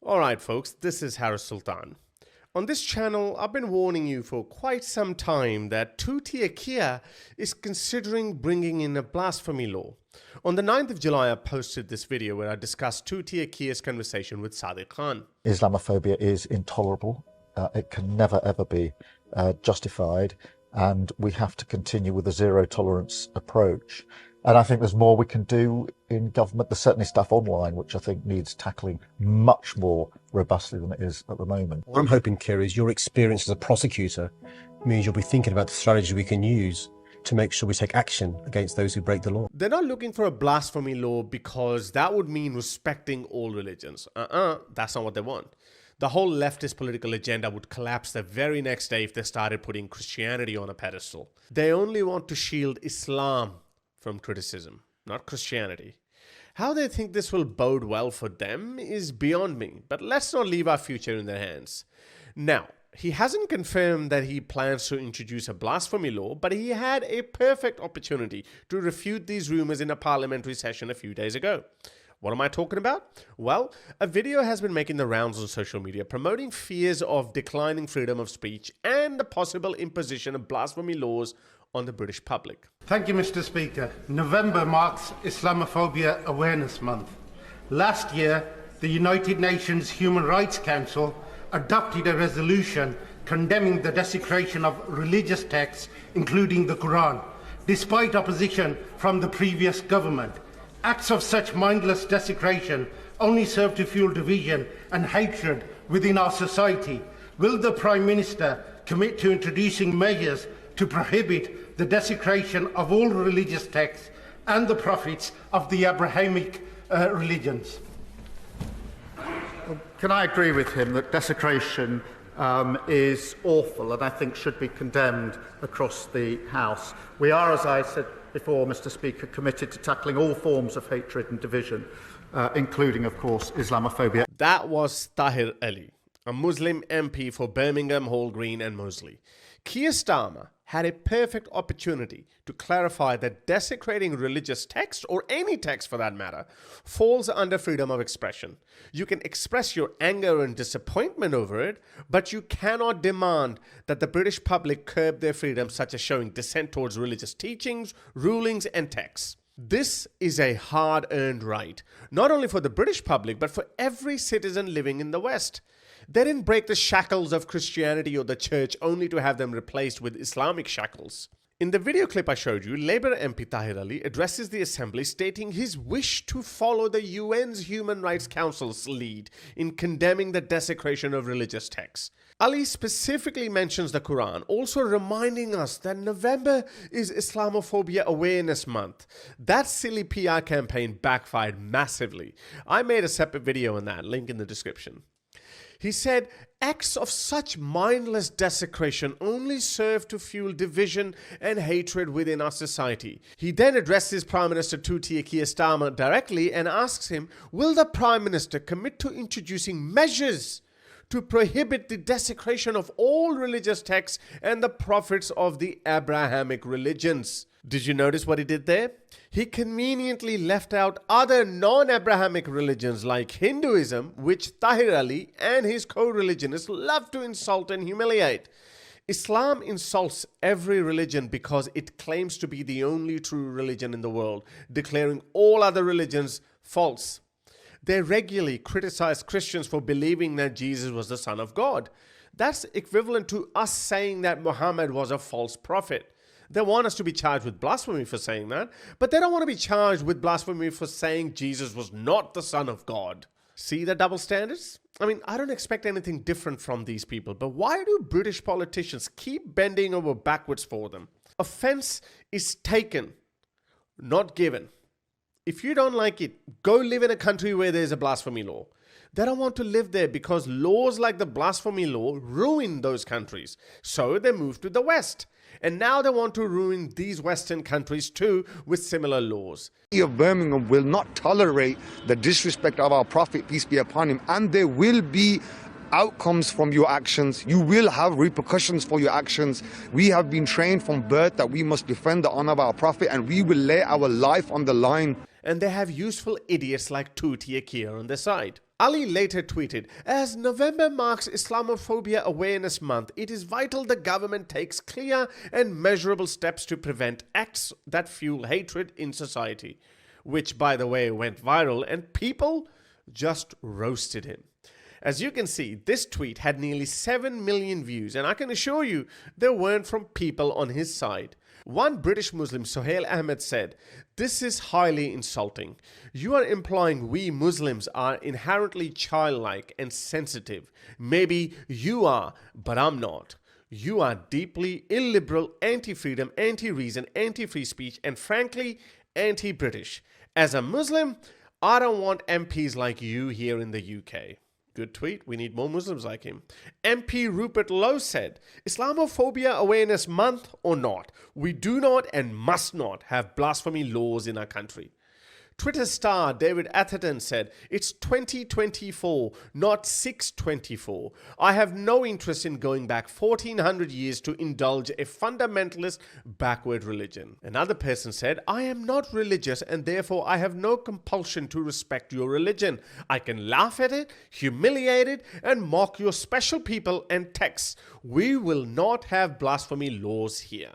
Alright folks, this is Harris Sultan. On this channel, I've been warning you for quite some time that Keir is considering bringing in a blasphemy law. On the 9th of July, I posted this video where I discussed Keir's conversation with Sadiq Khan. Islamophobia is intolerable. It can never ever be justified, and we have to continue with a zero tolerance approach. And I think there's more we can do in government. There's certainly stuff online which I think needs tackling much more robustly than it is at the moment. What I'm hoping, Keir, is your experience as a prosecutor means you'll be thinking about the strategy we can use to make sure we take action against those who break the law. They're not looking for a blasphemy law because that would mean respecting all religions. That's not what they want. The whole leftist political agenda would collapse the very next day if they started putting Christianity on a pedestal. They only want to shield Islam from criticism, not Christianity. How they think this will bode well for them is beyond me, but let's not leave our future in their hands. Now, he hasn't confirmed that he plans to introduce a blasphemy law, but he had a perfect opportunity to refute these rumors in a parliamentary session a few days ago. What am I talking about? Well, a video has been making the rounds on social media promoting fears of declining freedom of speech and the possible imposition of blasphemy laws on the British public. Thank you, Mr. Speaker. November marks Islamophobia Awareness Month. Last year, the United Nations Human Rights Council adopted a resolution condemning the desecration of religious texts, including the Quran, despite opposition from the previous government. Acts of such mindless desecration only serve to fuel division and hatred within our society. Will the Prime Minister commit to introducing measures to prohibit the desecration of all religious texts and the prophets of the Abrahamic religions? Can I agree with him that desecration is awful and I think should be condemned across the House? We are, as I said before, Mr. Speaker, committed to tackling all forms of hatred and division, including, of course, Islamophobia. That was Tahir Ali, a Muslim MP for Birmingham, Hall Green and Moseley. Keir Starmer had a perfect opportunity to clarify that desecrating religious text, or any text for that matter, falls under freedom of expression. You can express your anger and disappointment over it, but you cannot demand that the British public curb their freedom, such as showing dissent towards religious teachings, rulings and texts. This is a hard-earned right, not only for the British public, but for every citizen living in the West. They didn't break the shackles of Christianity or the church only to have them replaced with Islamic shackles. In the video clip I showed you, Labour MP Tahir Ali addresses the Assembly stating his wish to follow the UN's Human Rights Council's lead in condemning the desecration of religious texts. Ali specifically mentions the Quran, also reminding us that November is Islamophobia Awareness Month. That silly PR campaign backfired massively. I made a separate video on that, link in the description. He said, acts of such mindless desecration only serve to fuel division and hatred within our society. He then addresses Prime Minister Keir Starmer directly and asks him, will the Prime Minister commit to introducing measures to prohibit the desecration of all religious texts and the prophets of the Abrahamic religions? Did you notice what he did there? He conveniently left out other non-Abrahamic religions like Hinduism, which Tahir Ali and his co-religionists love to insult and humiliate. Islam insults every religion because it claims to be the only true religion in the world, declaring all other religions false. They regularly criticize Christians for believing that Jesus was the Son of God. That's equivalent to us saying that Muhammad was a false prophet. They want us to be charged with blasphemy for saying that, but they don't want to be charged with blasphemy for saying Jesus was not the Son of God. See the double standards? I mean, I don't expect anything different from these people, but why do British politicians keep bending over backwards for them? Offense is taken, not given. If you don't like it, go live in a country where there's a blasphemy law. They don't want to live there because laws like the blasphemy law ruin those countries. So they move to the West. And now they want to ruin these Western countries too with similar laws. Of Birmingham will not tolerate the disrespect of our Prophet, peace be upon him, and there will be outcomes from your actions. You will have repercussions for your actions. We have been trained from birth that we must defend the honor of our Prophet, and we will lay our life on the line. And they have useful idiots like Keir on their side. Ali later tweeted, "As November marks Islamophobia Awareness Month, it is vital the government takes clear and measurable steps to prevent acts that fuel hatred in society." Which, by the way, went viral and people just roasted him. As you can see, this tweet had nearly 7 million views, and I can assure you they weren't from people on his side. One British Muslim, Sohail Ahmed, said, "This is highly insulting. You are implying we Muslims are inherently childlike and sensitive. Maybe you are, but I'm not. You are deeply illiberal, anti-freedom, anti-reason, anti-free speech, and frankly, anti-British. As a Muslim, I don't want MPs like you here in the UK." Good tweet. We need more Muslims like him. MP Rupert Lowe said, "Islamophobia Awareness Month or not, we do not and must not have blasphemy laws in our country." Twitter star David Atherton said, "It's 2024, not 624. I have no interest in going back 1400 years to indulge a fundamentalist backward religion." Another person said, "I am not religious and therefore I have no compulsion to respect your religion. I can laugh at it, humiliate it, and mock your special people and texts. We will not have blasphemy laws here."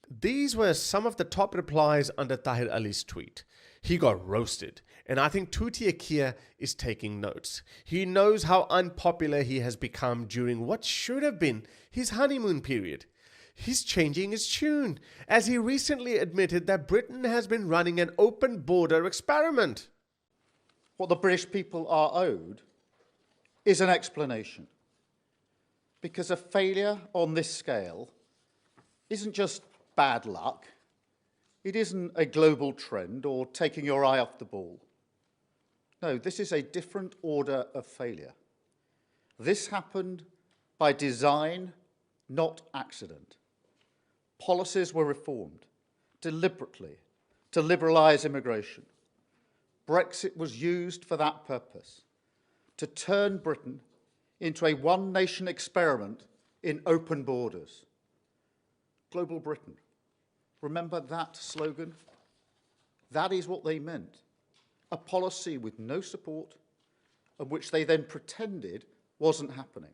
These were some of the top replies under Tahir Ali's tweet. He got roasted, and I think Tuti Keir is taking notes. He knows how unpopular he has become during what should have been his honeymoon period. He's changing his tune, as he recently admitted that Britain has been running an open border experiment. What the British people are owed is an explanation, because a failure on this scale isn't just bad luck. It isn't a global trend or taking your eye off the ball. No, this is a different order of failure. This happened by design, not accident. Policies were reformed deliberately to liberalise immigration. Brexit was used for that purpose, to turn Britain into a one-nation experiment in open borders. Global Britain. Remember that slogan? That is what they meant. A policy with no support, and which they then pretended wasn't happening.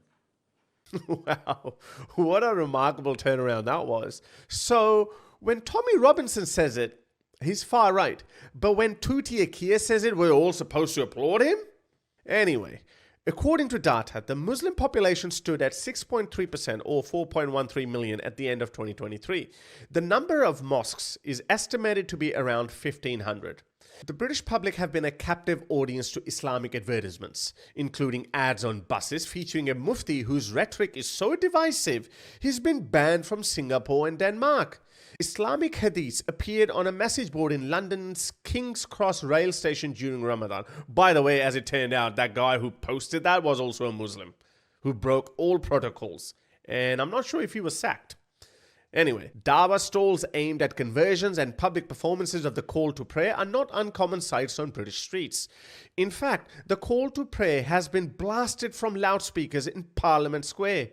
Wow, what a remarkable turnaround that was. So, when Tommy Robinson says it, he's far right. But when Tuti Keir says it, we're all supposed to applaud him? Anyway, according to data, the Muslim population stood at 6.3% or 4.13 million at the end of 2023. The number of mosques is estimated to be around 1,500. The British public have been a captive audience to Islamic advertisements, including ads on buses featuring a mufti whose rhetoric is so divisive he's been banned from Singapore and Denmark. Islamic hadiths appeared on a message board in London's King's Cross rail station during Ramadan. By the way, as it turned out, that guy who posted that was also a Muslim who broke all protocols. And I'm not sure if he was sacked. Anyway, dawah stalls aimed at conversions and public performances of the call to prayer are not uncommon sights on British streets. In fact, the call to prayer has been blasted from loudspeakers in Parliament Square.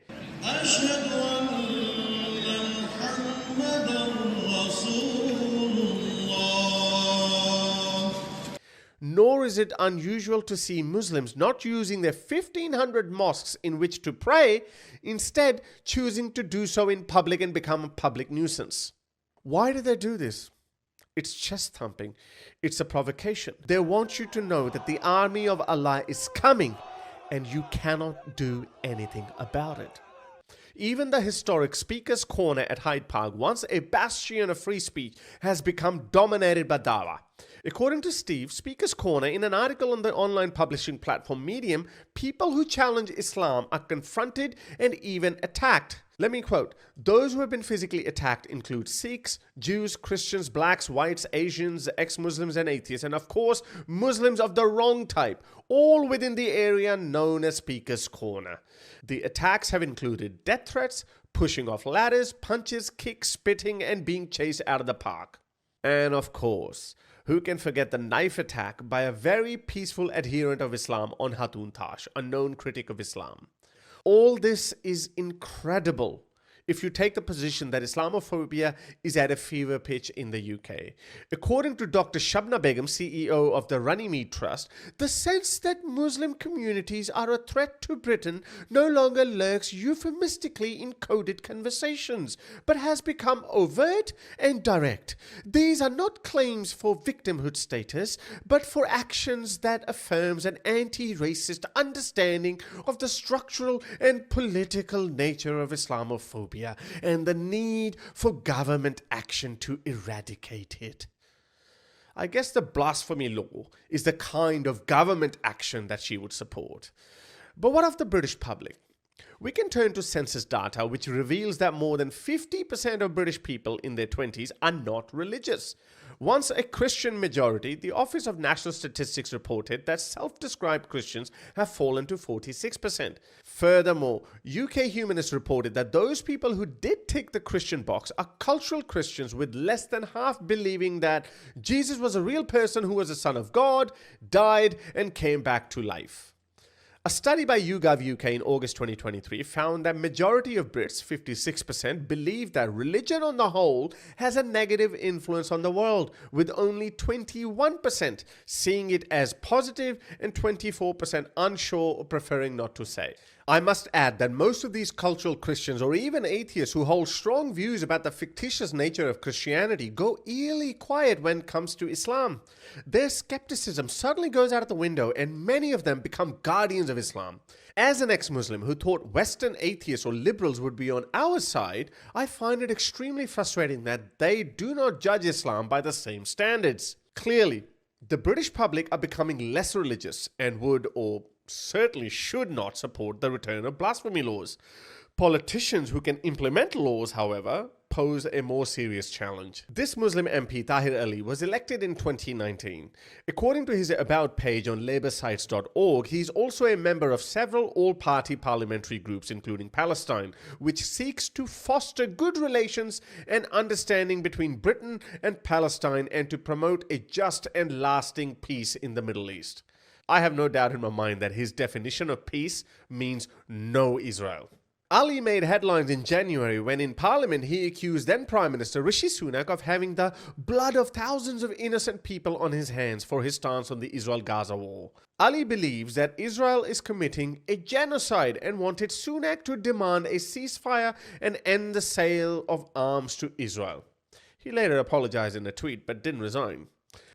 Nor is it unusual to see Muslims not using their 1,500 mosques in which to pray, instead choosing to do so in public and become a public nuisance. Why do they do this? It's chest thumping. It's a provocation. They want you to know that the army of Allah is coming and you cannot do anything about it. Even the historic Speaker's Corner at Hyde Park, once a bastion of free speech, has become dominated by dawah. According to Steve, Speaker's Corner, in an article on the online publishing platform Medium, people who challenge Islam are confronted and even attacked. Let me quote, "Those who have been physically attacked include Sikhs, Jews, Christians, blacks, whites, Asians, ex-Muslims and atheists, and of course, Muslims of the wrong type, all within the area known as Speaker's Corner. The attacks have included death threats, pushing off ladders, punches, kicks, spitting, and being chased out of the park. And of course, who can forget the knife attack by a very peaceful adherent of Islam on Hatun Tash, a known critic of Islam? All this is incredible. if you take the position that Islamophobia is at a fever pitch in the UK. According to Dr. Shabna Begum, CEO of the Runnymede Trust, the sense that Muslim communities are a threat to Britain no longer lurks euphemistically in coded conversations, but has become overt and direct. These are not claims for victimhood status, but for actions that affirms an anti-racist understanding of the structural and political nature of Islamophobia and the need for government action to eradicate it. I guess the blasphemy law is the kind of government action that she would support. But what of the British public? We can turn to census data, which reveals that more than 50% of British people in their 20s are not religious. Once a Christian majority, the Office of National Statistics reported that self-described Christians have fallen to 46%. Furthermore, UK Humanists reported that those people who did tick the Christian box are cultural Christians, with less than half believing that Jesus was a real person who was a son of God, died, and came back to life. A study by YouGov UK in August 2023 found that majority of Brits, 56%, believe that religion on the whole has a negative influence on the world, with only 21% seeing it as positive and 24% unsure or preferring not to say. I must add that most of these cultural Christians or even atheists who hold strong views about the fictitious nature of Christianity go eerily quiet when it comes to Islam. Their skepticism suddenly goes out of the window, and many of them become guardians of Islam. As an ex-Muslim who thought Western atheists or liberals would be on our side, I find it extremely frustrating that they do not judge Islam by the same standards. Clearly, the British public are becoming less religious and would, or certainly should not, support the return of blasphemy laws. Politicians who can implement laws, however, pose a more serious challenge. This Muslim MP Tahir Ali was elected in 2019. According to his About page on laboursites.org, he is also a member of several all-party parliamentary groups, including Palestine, which seeks to foster good relations and understanding between Britain and Palestine and to promote a just and lasting peace in the Middle East. I have no doubt in my mind that his definition of peace means no Israel. Ali made headlines in January when in Parliament he accused then Prime Minister Rishi Sunak of having the blood of thousands of innocent people on his hands for his stance on the Israel-Gaza war. Ali believes that Israel is committing a genocide and wanted Sunak to demand a ceasefire and end the sale of arms to Israel. He later apologized in a tweet but didn't resign.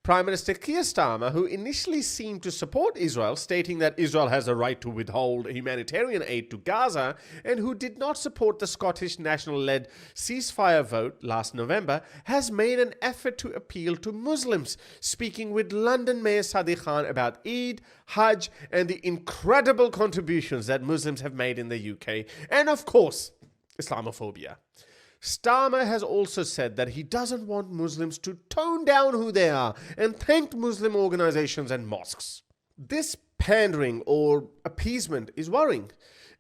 Prime Minister Keir Starmer, who initially seemed to support Israel, stating that Israel has a right to withhold humanitarian aid to Gaza, and who did not support the Scottish National-led ceasefire vote last November, has made an effort to appeal to Muslims, speaking with London Mayor Sadiq Khan about Eid, Hajj, and the incredible contributions that Muslims have made in the UK, and of course, Islamophobia. Starmer has also said that he doesn't want Muslims to tone down who they are and thanked Muslim organizations and mosques. This pandering or appeasement is worrying,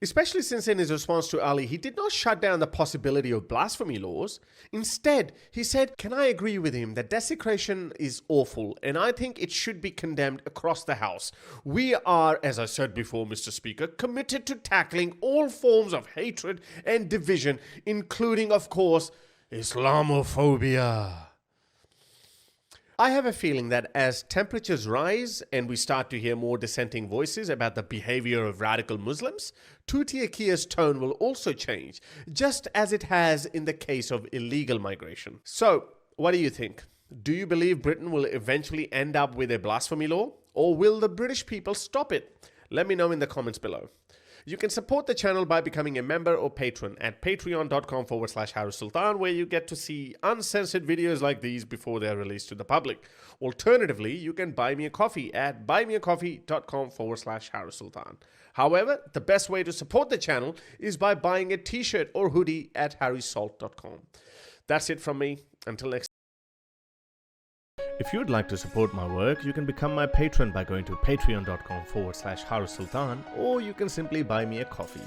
especially since in his response to Ali, he did not shut down the possibility of blasphemy laws. Instead, he said, "Can I agree with him that desecration is awful and I think it should be condemned across the House. We are, as I said before, Mr. Speaker, committed to tackling all forms of hatred and division, including, of course, Islamophobia." I have a feeling that as temperatures rise and we start to hear more dissenting voices about the behavior of radical Muslims, Tuti Akia's tone will also change, just as it has in the case of illegal migration. So, what do you think? Do you believe Britain will eventually end up with a blasphemy law? Or will the British people stop it? Let me know in the comments below. You can support the channel by becoming a member or patron at patreon.com/Harry Sultan, where you get to see uncensored videos like these before they're released to the public. Alternatively, you can buy me a coffee at buymeacoffee.com/Harry Sultan. However, the best way to support the channel is by buying a t-shirt or hoodie at harrysalt.com. That's it from me. Until next time. If you'd like to support my work, you can become my patron by going to patreon.com/Harry Sultan, or you can simply buy me a coffee.